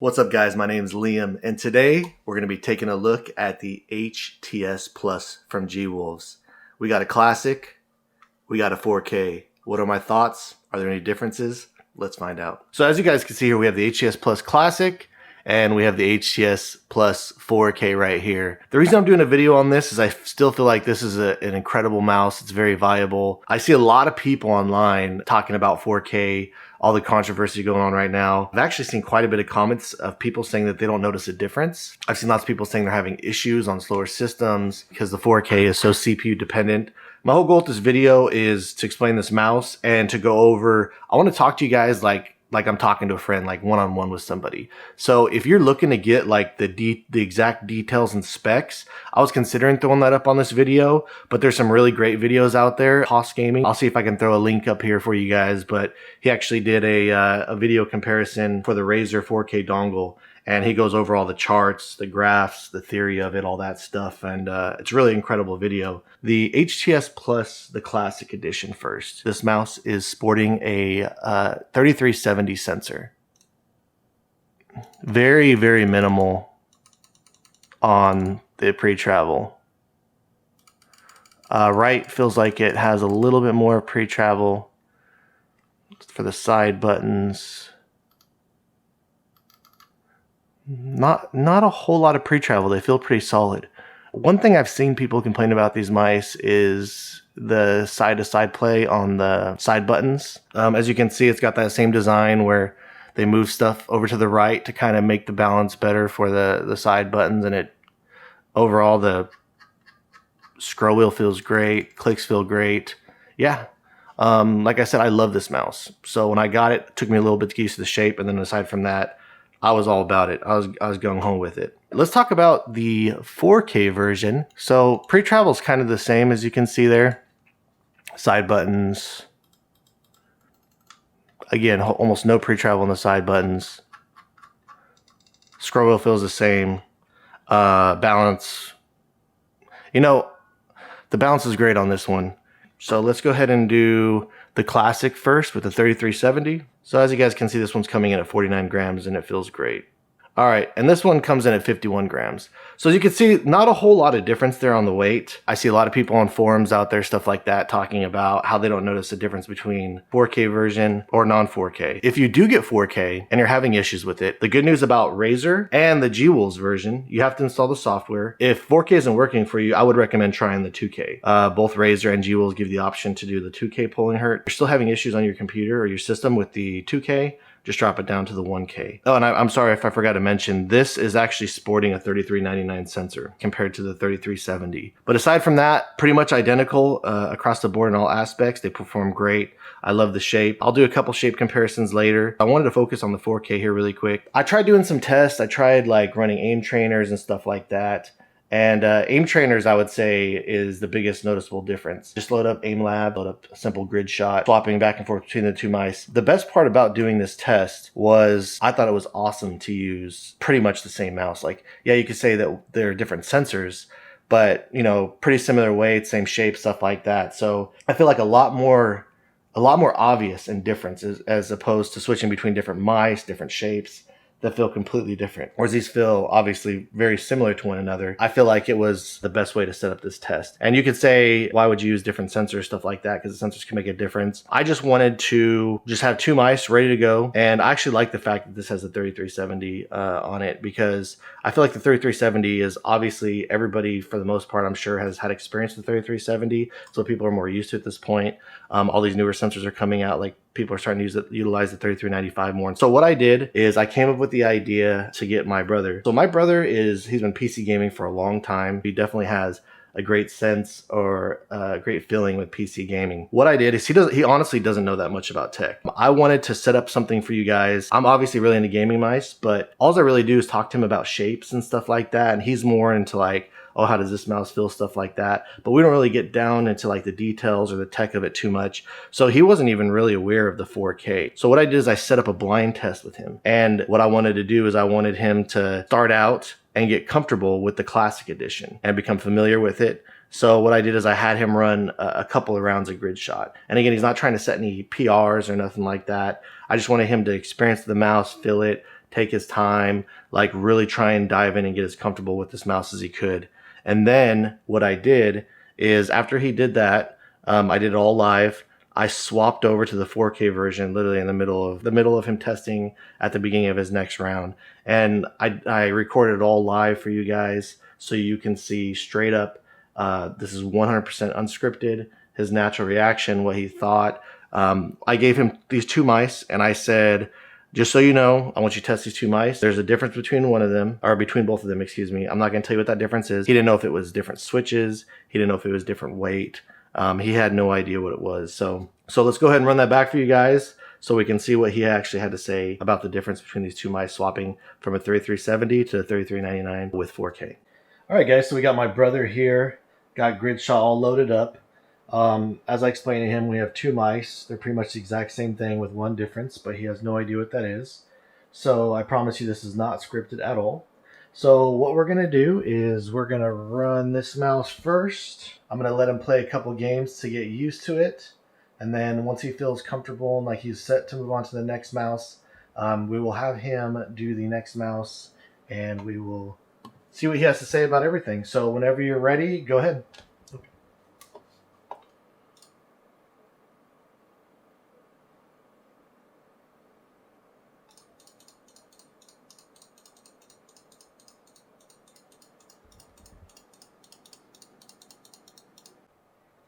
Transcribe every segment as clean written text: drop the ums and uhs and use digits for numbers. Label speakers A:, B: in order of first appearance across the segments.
A: What's up guys, my name is Liam and today we're going to be taking a look at the HTS Plus from G-Wolves. We got a classic, we got a 4K. What are my thoughts? Are there any differences? Let's find out. So as you guys can see here, we have the HTS Plus Classic and we have the HTS Plus 4K right here. The reason I'm doing a video on this is I still feel like this is an incredible mouse. It's very viable. I see a lot of people online talking about 4K, all the controversy going on right now. I've actually seen quite a bit of comments of people saying that they don't notice a difference. I've seen lots of people saying they're having issues on slower systems because the 4K is so CPU dependent. My whole goal with this video is to explain this mouse and to go over, I want to talk to you guys like I'm talking to a friend, like one-on-one with somebody. So if you're looking to get like the exact details and specs, I was considering throwing that up on this video, but there's some really great videos out there. Hausgaming, I'll see if I can throw a link up here for you guys, but he actually did a video comparison for the RAZER 4K dongle. And he goes over all the charts, the graphs, the theory of it, all that stuff. And it's a really incredible video. The HTS Plus, the Classic Edition first. This mouse is sporting a 3370 sensor. Very, very minimal on the pre-travel. Right feels like it has a little bit more pre-travel for the side buttons. Not a whole lot of pre-travel. They feel pretty solid. One thing I've seen people complain about these mice is the side-to-side play on the side buttons. As you can see, it's got that same design where they move stuff over to the right to kind of make the balance better for the side buttons, and it overall the scroll wheel feels great, clicks feel great. Yeah. Like I said, I love this mouse. So when I got it, it took me a little bit to get used to the shape, and then aside from that, I was all about it. I was gung ho with it. Let's talk about the 4K version. So pre-travel is kind of the same as you can see there. Side buttons. Again, almost no pre-travel on the side buttons. Scroll wheel feels the same. Balance. You know, the balance is great on this one. So let's go ahead and do the Classic first with the 3370. So as you guys can see, this one's coming in at 49 grams and it feels great. All right, and this one comes in at 51 grams. So as you can see, not a whole lot of difference there on the weight. I see a lot of people on forums out there, stuff like that, talking about how they don't notice a difference between 4K version or non-4K. If you do get 4K and you're having issues with it, the good news about RAZER and the G-Wolves version, you have to install the software. If 4K isn't working for you, I would recommend trying the 2K. Both RAZER and G-Wolves give the option to do the 2K polling hertz. If you're still having issues on your computer or your system with the 2K, just drop it down to the 1K. Oh, and I'm sorry if I forgot to mention, this is actually sporting a 3399 sensor compared to the 3370. But aside from that, pretty much identical across the board in all aspects. They perform great. I love the shape. I'll do a couple shape comparisons later. I wanted to focus on the 4K here really quick. I tried doing some tests. I tried like running aim trainers and stuff like that. And aim trainers, I would say, is the biggest noticeable difference. Just load up AimLab, load up a simple grid shot, swapping back and forth between the two mice. The best part about doing this test was I thought it was awesome to use pretty much the same mouse. Like, yeah, you could say that they're different sensors, but, you know, pretty similar weight, same shape, stuff like that. So I feel like a lot more obvious in difference as opposed to switching between different mice, different shapes that feel completely different. Whereas these feel obviously very similar to one another. I feel like it was the best way to set up this test. And you could say, why would you use different sensors, stuff like that, because the sensors can make a difference. I just wanted to just have two mice ready to go. And I actually like the fact that this has a 3370 on it, because I feel like the 3370 is obviously, everybody for the most part, I'm sure, has had experience with 3370. So people are more used to it at this point. All these newer sensors are coming out, like people are starting to utilize the 3395 more. And so what I did is I came up with the idea to get my brother. So my brother he's been PC gaming for a long time. He definitely has a great sense or a great feeling with PC gaming. What I did is he honestly doesn't know that much about tech. I wanted to set up something for you guys. I'm obviously really into gaming mice, but all I really do is talk to him about shapes and stuff like that. And he's more into like, oh, how does this mouse feel, stuff like that. But we don't really get down into like the details or the tech of it too much. So he wasn't even really aware of the 4K. So what I did is I set up a blind test with him. And what I wanted to do is I wanted him to start out and get comfortable with the Classic Edition and become familiar with it. So what I did is I had him run a couple of rounds of grid shot. And again, he's not trying to set any PRs or nothing like that. I just wanted him to experience the mouse, feel it, take his time, like really try and dive in and get as comfortable with this mouse as he could. And then what I did is after he did that, I did it all live. I swapped over to the 4K version literally in the middle of him testing at the beginning of his next round. And I recorded it all live for you guys so you can see straight up. This is 100% unscripted, his natural reaction, what he thought. I gave him these two mice and I said, just so you know, I want you to test these two mice. There's a difference between one of them, or between both of them, excuse me. I'm not going to tell you what that difference is. He didn't know if it was different switches. He didn't know if it was different weight. He had no idea what it was. So let's go ahead and run that back for you guys so we can see what he actually had to say about the difference between these two mice swapping from a 3370 to a 3399 with 4K. All right, guys, so we got my brother here, got Gridshot all loaded up. As I explained to him, we have two mice. They're pretty much the exact same thing with one difference, but he has no idea what that is. So I promise you this is not scripted at all. So what we're going to do is we're going to run this mouse first. I'm going to let him play a couple games to get used to it. And then once he feels comfortable and like he's set to move on to the next mouse, we will have him do the next mouse and we will see what he has to say about everything. So whenever you're ready, go ahead.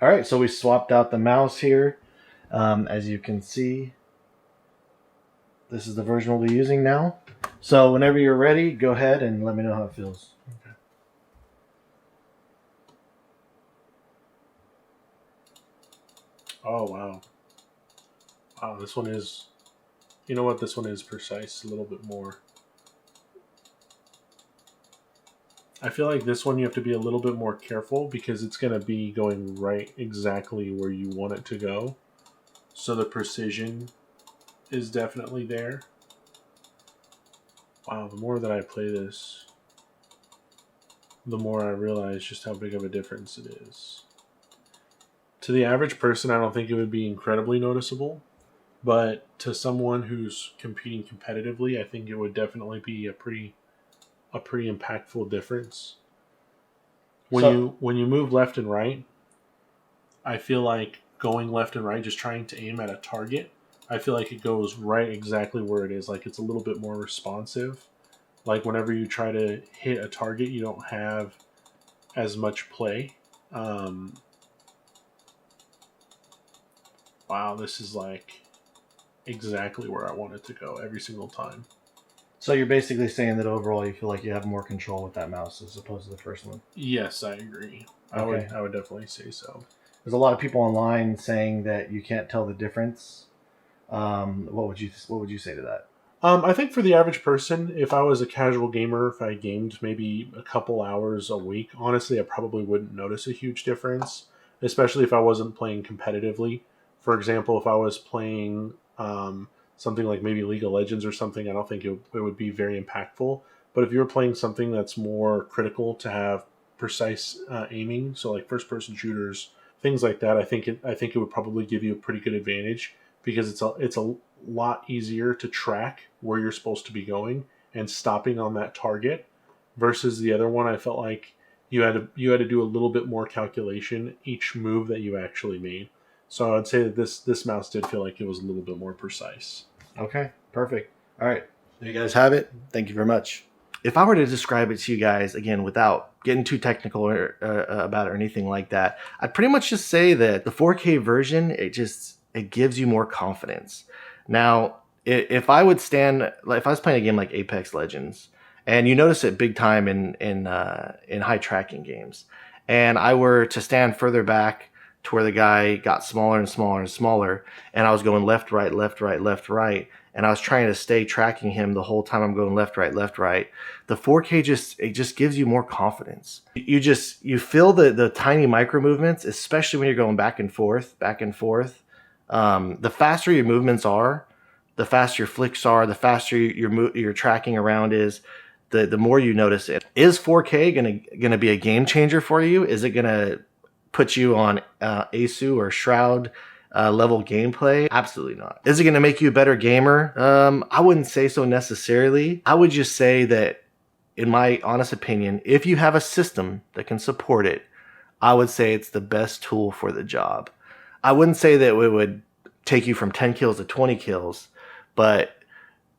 A: All right, so we swapped out the mouse here. As you can see, this is the version we'll be using now. So whenever you're ready, go ahead and let me know how it feels. Okay.
B: Oh, wow. Wow, this one is, you know what, this one is precise a little bit more. I feel like this one you have to be a little bit more careful because it's going to be going right exactly where you want it to go. So the precision is definitely there. Wow, the more that I play this, the more I realize just how big of a difference it is. To the average person, I don't think it would be incredibly noticeable. But to someone who's competing competitively, I think it would definitely be a pretty impactful difference. When you move left and right, I feel like going left and right, just trying to aim at a target, I feel like it goes right exactly where it is. Like it's a little bit more responsive. Like whenever you try to hit a target, you don't have as much play. Wow, this is like exactly where I want it to go every single time.
A: So you're basically saying that overall you feel like you have more control with that mouse as opposed to the first one?
B: Yes, I agree. Okay. I would definitely say so.
A: There's a lot of people online saying that you can't tell the difference. What would you say to that?
B: I think for the average person, if I was a casual gamer, if I gamed maybe a couple hours a week, honestly, I probably wouldn't notice a huge difference, especially if I wasn't playing competitively. For example, if I was playing something like maybe League of Legends or something, I don't think it would be very impactful. But if you're playing something that's more critical to have precise aiming, so like first-person shooters, things like that, I think it would probably give you a pretty good advantage because it's a lot easier to track where you're supposed to be going and stopping on that target versus the other one. I felt like you had to do a little bit more calculation each move that you actually made. So I'd say that this mouse did feel like it was a little bit more precise.
A: Okay, perfect. All right, there you guys have it. Thank you very much. If I were to describe it to you guys, again, without getting too technical or, about it or anything like that, I'd pretty much just say that the 4K version, it gives you more confidence. Now, if I was playing a game like Apex Legends, and you notice it big time in high tracking games, and I were to stand further back to where the guy got smaller and smaller and smaller, and I was going left, right, left, right, left, right, and I was trying to stay tracking him the whole time I'm going left, right, left, right. The 4K just gives you more confidence. You feel the tiny micro movements, especially when you're going back and forth, back and forth. The faster your movements are, the faster your flicks are, the faster your tracking around is, the more you notice it. Is 4K gonna be a game changer for you? Is it gonna put you on ASU or Shroud level gameplay? Absolutely not. Is it going to make you a better gamer? I wouldn't say so necessarily. I would just say that, in my honest opinion, if you have a system that can support it, I would say it's the best tool for the job. I wouldn't say that it would take you from 10 kills to 20 kills, but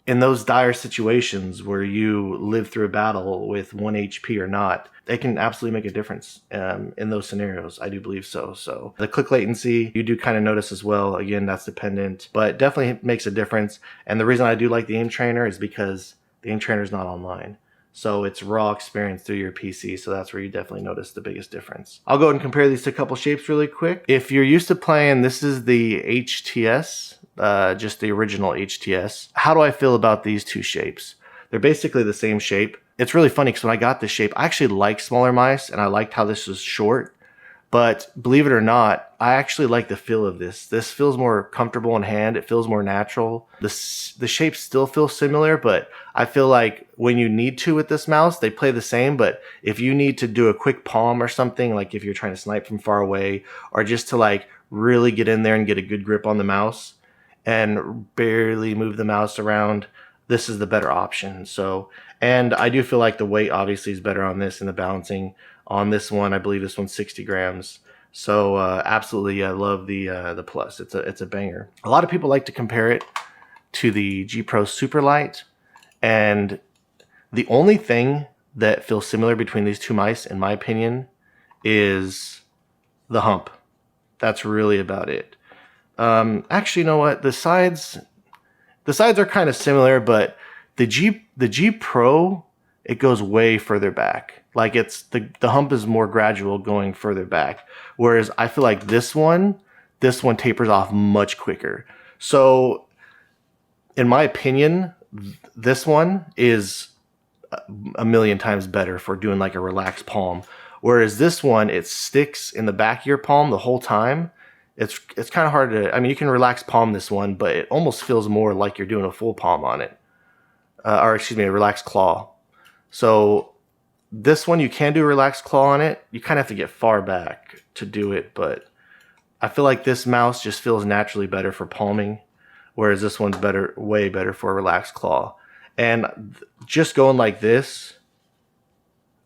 A: in those dire situations where you live through a battle with 1 HP or not, they can absolutely make a difference in those scenarios. I do believe so. So the click latency, you do kind of notice as well. Again, that's dependent, but definitely makes a difference. And the reason I do like the aim trainer is because the aim trainer is not online. So it's raw experience through your PC. So that's where you definitely notice the biggest difference. I'll go ahead and compare these to a couple shapes really quick. If you're used to playing, this is the HTS, just the original HTS. How do I feel about these two shapes? They're basically the same shape. It's really funny because when I got this shape, I actually like smaller mice and I liked how this was short. But believe it or not, I actually like the feel of this. This feels more comfortable in hand. It feels more natural. The shapes still feel similar, but I feel like when you need to with this mouse, they play the same. But if you need to do a quick palm or something, like if you're trying to snipe from far away, or just to like really get in there and get a good grip on the mouse and barely move the mouse around, this is the better option. So, and I do feel like the weight obviously is better on this, and the balancing on this one, I believe this one's 60 grams. So absolutely, I love the Plus. It's a banger. A lot of people like to compare it to the G Pro Superlight, and the only thing that feels similar between these two mice, in my opinion, is the hump. That's really about it. Actually, you know what? The sides are kind of similar, but the G Pro, it goes way further back. Like it's the hump is more gradual going further back. Whereas I feel like this one tapers off much quicker. So in my opinion, this one is a million times better for doing like a relaxed palm. Whereas this one, it sticks in the back of your palm the whole time. It's kind of hard to, I mean, you can relax palm this one, but it almost feels more like you're doing a full palm on it. Or excuse me, a relaxed claw. So this one, you can do a relaxed claw on it. You kind of have to get far back to do it, but I feel like this mouse just feels naturally better for palming, whereas this one's better, way better for a relaxed claw. And just going like this,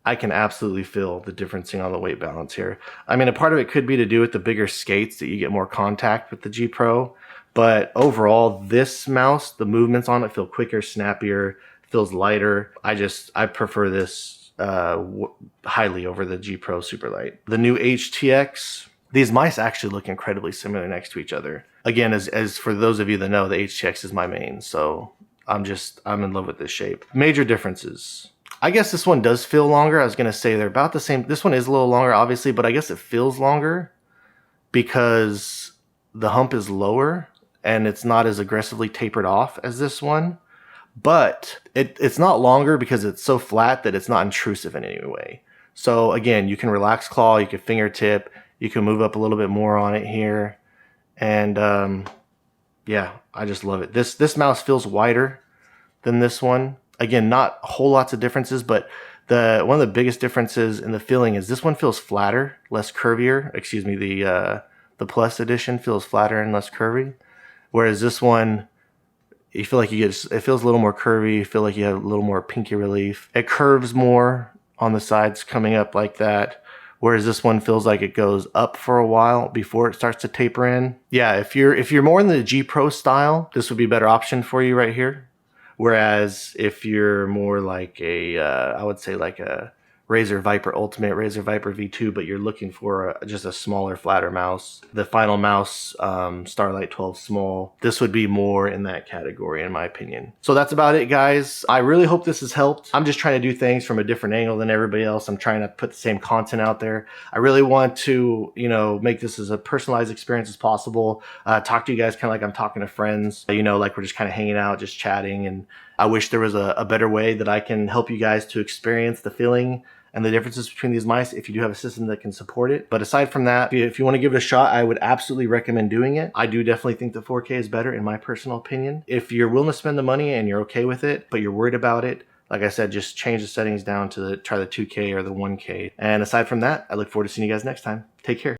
A: I can absolutely feel the differencing on the weight balance here. I mean, a part of it could be to do with the bigger skates that you get more contact with the G Pro, but overall, this mouse, the movements on it feel quicker, snappier, feels lighter. I prefer this highly over the G Pro Superlight. The new HTX, these mice actually look incredibly similar next to each other. Again, as for those of you that know, the HTX is my main, so I'm in love with this shape. Major differences. I guess this one does feel longer. I was gonna say they're about the same. This one is a little longer, obviously, but I guess it feels longer because the hump is lower and it's not as aggressively tapered off as this one. But it's not longer because it's so flat that it's not intrusive in any way. So again, you can relax claw, you can fingertip, you can move up a little bit more on it here. And yeah, I just love it. This mouse feels wider than this one. Again, not whole lots of differences, but one of the biggest differences in the feeling is this one feels flatter, less curvier. Excuse me, the Plus edition feels flatter and less curvy. Whereas this one, you feel like it feels a little more curvy. You feel like you have a little more pinky relief. It curves more on the sides coming up like that. Whereas this one feels like it goes up for a while before it starts to taper in. Yeah, if you're more in the G Pro style, this would be a better option for you right here. Whereas if you're more like I would say like a RAZER Viper Ultimate, RAZER Viper V2, but you're looking for just a smaller, flatter mouse. The final mouse, Starlight 12 Small, this would be more in that category in my opinion. So that's about it, guys. I really hope this has helped. I'm just trying to do things from a different angle than everybody else. I'm trying to put the same content out there. I really want to, make this as a personalized experience as possible. Talk to you guys kind of like I'm talking to friends, like we're just kind of hanging out, just chatting. And I wish there was a better way that I can help you guys to experience the feeling and the differences between these mice if you do have a system that can support it. But aside from that, if you want to give it a shot, I would absolutely recommend doing it. I do definitely think the 4K is better in my personal opinion. If you're willing to spend the money and you're okay with it, but you're worried about it, like I said, just change the settings down to try the 2K or the 1K. And aside from that, I look forward to seeing you guys next time. Take care.